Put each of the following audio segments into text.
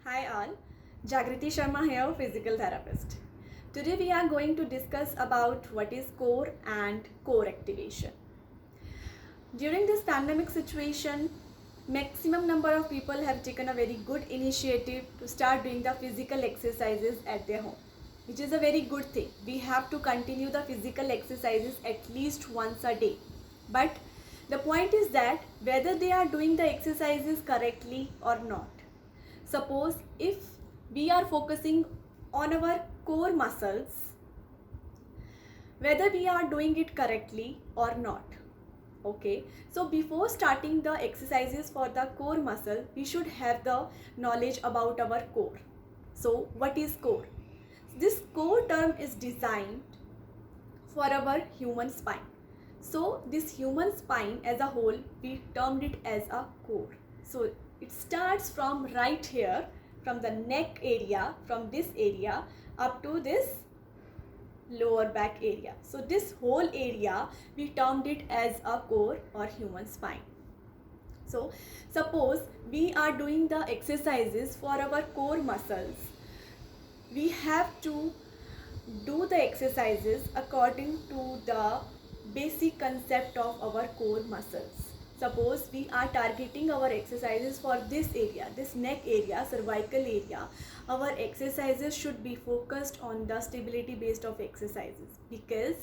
Hi all, Jagriti Sharma here, physical therapist. Today we are going to discuss about what is core and core activation. During this pandemic situation, maximum number of people have taken a very good initiative to start doing the physical exercises at their home, which is a very good thing. We have to continue the physical exercises at least once a day. But the point is that whether they are doing the exercises correctly or not. Suppose if we are focusing on our core muscles, whether we are doing it correctly or not. Okay, so before starting the exercises for the core muscle, we should have the knowledge about our core. So what is core? This core term is designed for our human spine. So this human spine as a whole, we termed it as a core. So it starts from right here, from the neck area, from this area up to this lower back area. So this whole area, we termed it as a core or human spine. So suppose we are doing the exercises for our core muscles. We have to do the exercises according to the basic concept of our core muscles. Suppose we are targeting our exercises for this area, this neck area, cervical area. Our exercises should be focused on the stability based of exercises, because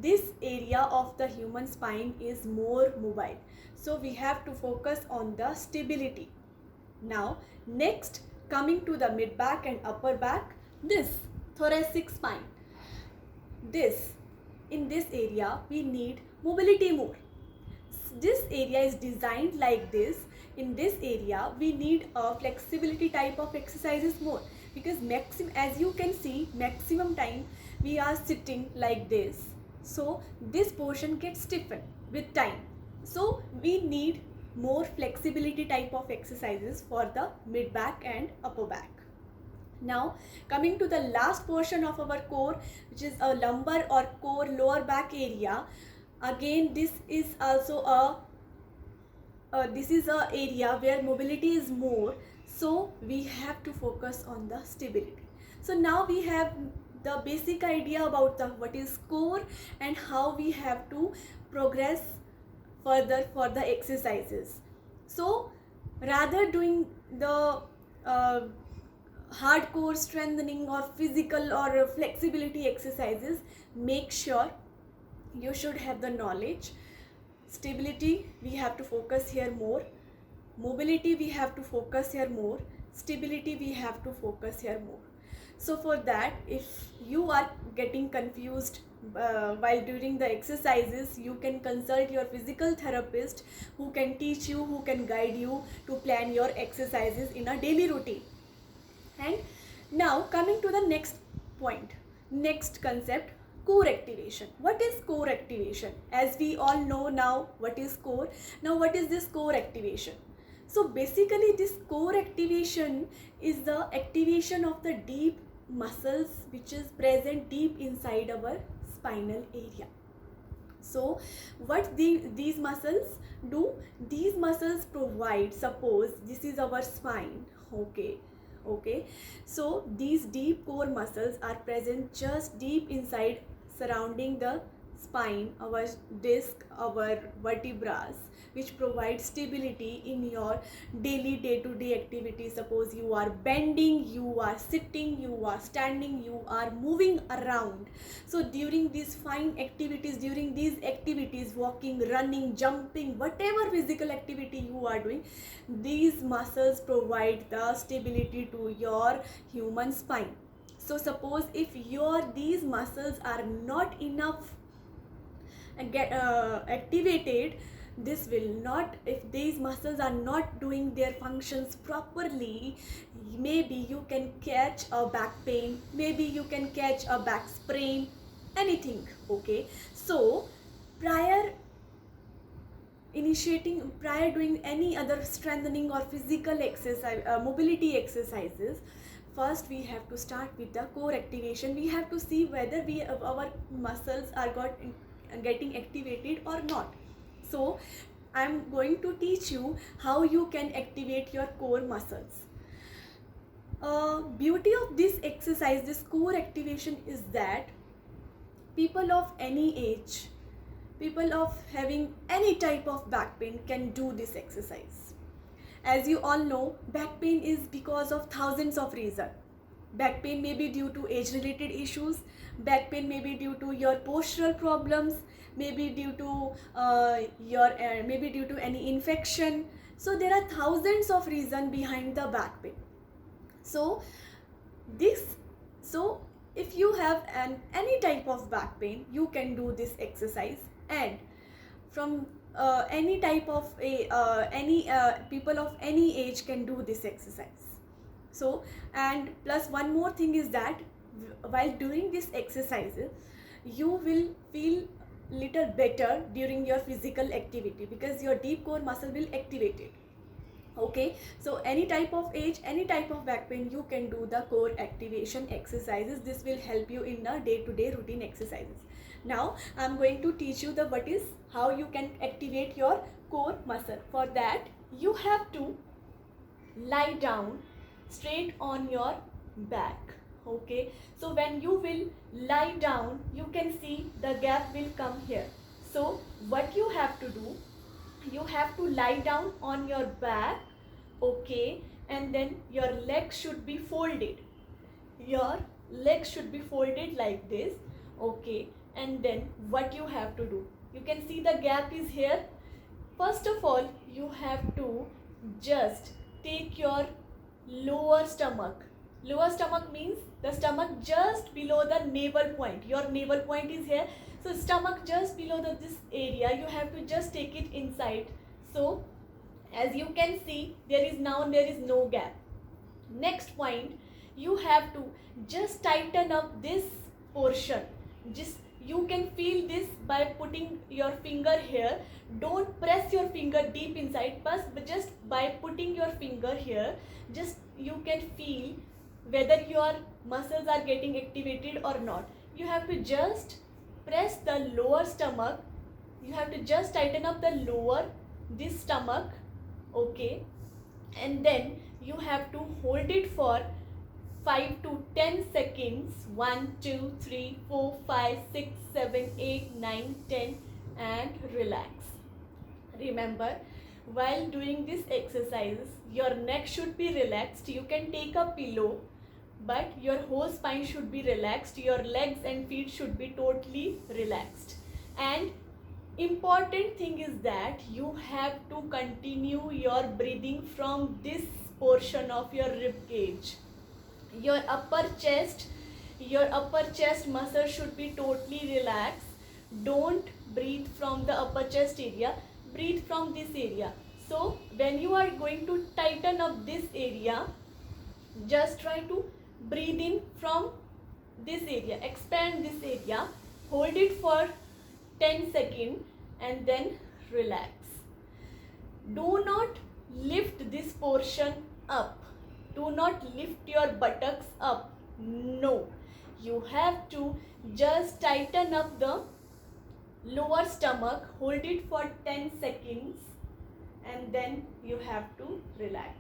this area of the human spine is more mobile. So we have to focus on the stability. Now next, coming to the mid back and upper back, this thoracic spine, in this area we need mobility more. This area is designed like this. In this area we need a flexibility type of exercises more, because as you can see, maximum time we are sitting like this, so this portion gets stiffened with time. So we need more flexibility type of exercises for the mid back and upper back. Now coming to the last portion of our core, which is a lumbar or core lower back area. Again, this is also a area where mobility is more, so we have to focus on the stability. So now we have the basic idea about what is core and how we have to progress further for the exercises. So rather doing the hardcore strengthening or physical or flexibility exercises, make sure you should have the knowledge. Stability, we have to focus here more. Mobility, we have to focus here more. Stability, we have to focus here more. So for that, if you are getting confused while doing the exercises, you can consult your physical therapist, who can teach you, who can guide you to plan your exercises in a daily routine. And now coming to the next point, next concept, core activation. What is core activation? As we all know now what is core. Now what is this core activation? So basically this core activation is the activation of the deep muscles which is present deep inside our spinal area. So what these muscles do? These muscles provide, suppose this is our spine, okay, so these deep core muscles are present just deep inside, surrounding the spine, our disc, our vertebrae, which provide stability in your daily day-to-day activities. Suppose you are bending, you are sitting, you are standing, you are moving around. So during these fine activities, during these activities, walking, running, jumping, whatever physical activity you are doing, these muscles provide the stability to your human spine. So suppose if these muscles are not enough activated, this will not, if these muscles are not doing their functions properly, maybe you can catch a back pain, maybe you can catch a back sprain, anything. Okay, so prior doing any other strengthening or physical exercise, mobility exercises, first we have to start with the core activation. We have to see whether our muscles are getting activated or not. So I am going to teach you how you can activate your core muscles. Beauty of this exercise, this core activation, is that people of any age, people of having any type of back pain can do this exercise. As you all know, back pain is because of thousands of reasons. Back pain may be due to age related issues, back pain may be due to your postural problems, maybe due to maybe due to any infection. So there are thousands of reasons behind the back pain. So if you have any type of back pain, you can do this exercise. And from any type of people of any age can do this exercise. So, and plus one more thing is that while doing this exercise, you will feel little better during your physical activity because your deep core muscle will activate it. Okay, so any type of age, any type of back pain, you can do the core activation exercises. This will help you in the day-to-day routine exercises. Now I'm going to teach you how you can activate your core muscle. For that, you have to lie down straight on your back. Okay, so when you will lie down, you can see the gap will come here. So what you have to do, you have to lie down on your back. Okay, and then your legs should be folded. Your legs should be folded like this. Okay, and then what you have to do, you can see the gap is here. First of all, you have to just take your lower stomach. Lower stomach means the stomach just below the navel point. Your navel point is here, so stomach just below this area, you have to just take it inside. So as you can see, there is no gap. Next point, you have to just tighten up this portion. Just you can feel this by putting your finger here. Don't press your finger deep inside, but just by putting your finger here, just you can feel whether your muscles are getting activated or not. You have to just press the lower stomach. You have to just tighten up the this stomach. Okay, and then you have to hold it for 5 to 10 seconds. 1, 2, 3, 4, 5, 6, 7, 8, 9, 10, and relax. Remember, while doing this exercise, your neck should be relaxed. You can take a pillow, but your whole spine should be relaxed. Your legs and feet should be totally relaxed. And important thing is that you have to continue your breathing from this portion of your rib cage. Your upper chest muscle should be totally relaxed. Don't breathe from the upper chest area, breathe from this area. So when you are going to tighten up this area, just try to breathe in from this area, expand this area, hold it for 10 seconds and then relax. Do not lift this portion up. Do not lift your buttocks up. No. You have to just tighten up the lower stomach, hold it for 10 seconds and then you have to relax.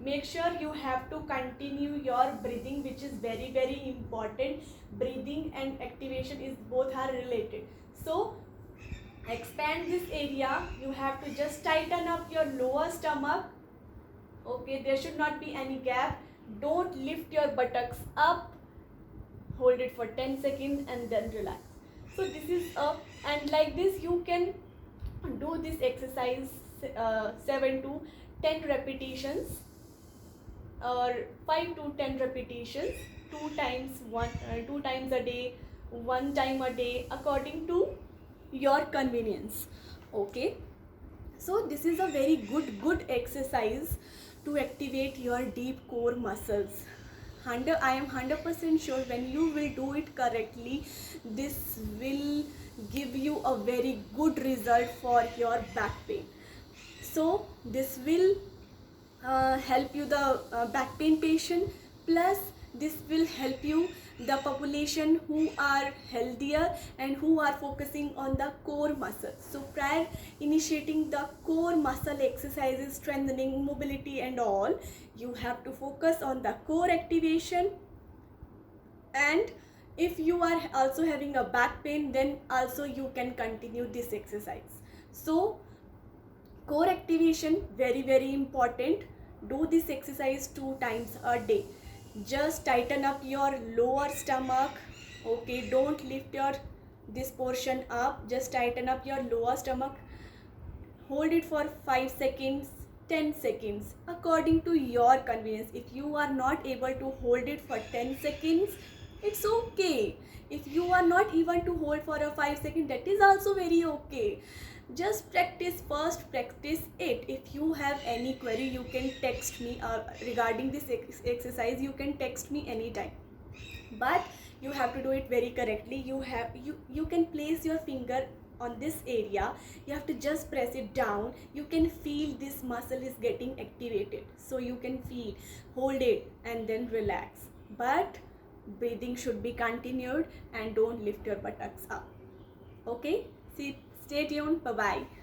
Make sure you have to continue your breathing, which is very, very important. Breathing and activation is both are related. So expand this area. You have to just tighten up your lower stomach. Okay, there should not be any gap. Don't lift your buttocks up. Hold it for 10 seconds and then relax. So this is up, and like this you can do this exercise 7 to 10 repetitions or 5 to 10 repetitions, 2 times a day, 1 time a day, according to your convenience. Okay, so this is a very good exercise to activate your deep core muscles. I am 100% sure when you will do it correctly, this will give you a very good result for your back pain. So this will help you, the back pain patient, plus This will help you, the population who are healthier and who are focusing on the core muscle. So prior initiating the core muscle exercises, strengthening mobility and all, you have to focus on the core activation. And if you are also having a back pain, then also you can continue this exercise. So core activation, very important. Do this exercise 2 times a day. Just tighten up your lower stomach. Okay, don't lift your this portion up, just tighten up your lower stomach. Hold it for 5 seconds, 10 seconds, according to your convenience. If you are not able to hold it for 10 seconds, it's okay. If you are not even to hold for a 5 seconds, that is also very okay. Just practice first, practice it. If you have any query, you can text me regarding this exercise. You can text me anytime, but you have to do it very correctly. You can place your finger on this area. You have to just press it down. You can feel this muscle is getting activated, so you can feel, hold it and then relax. But breathing should be continued and don't lift your buttocks up. Okay, stay tuned. Bye bye.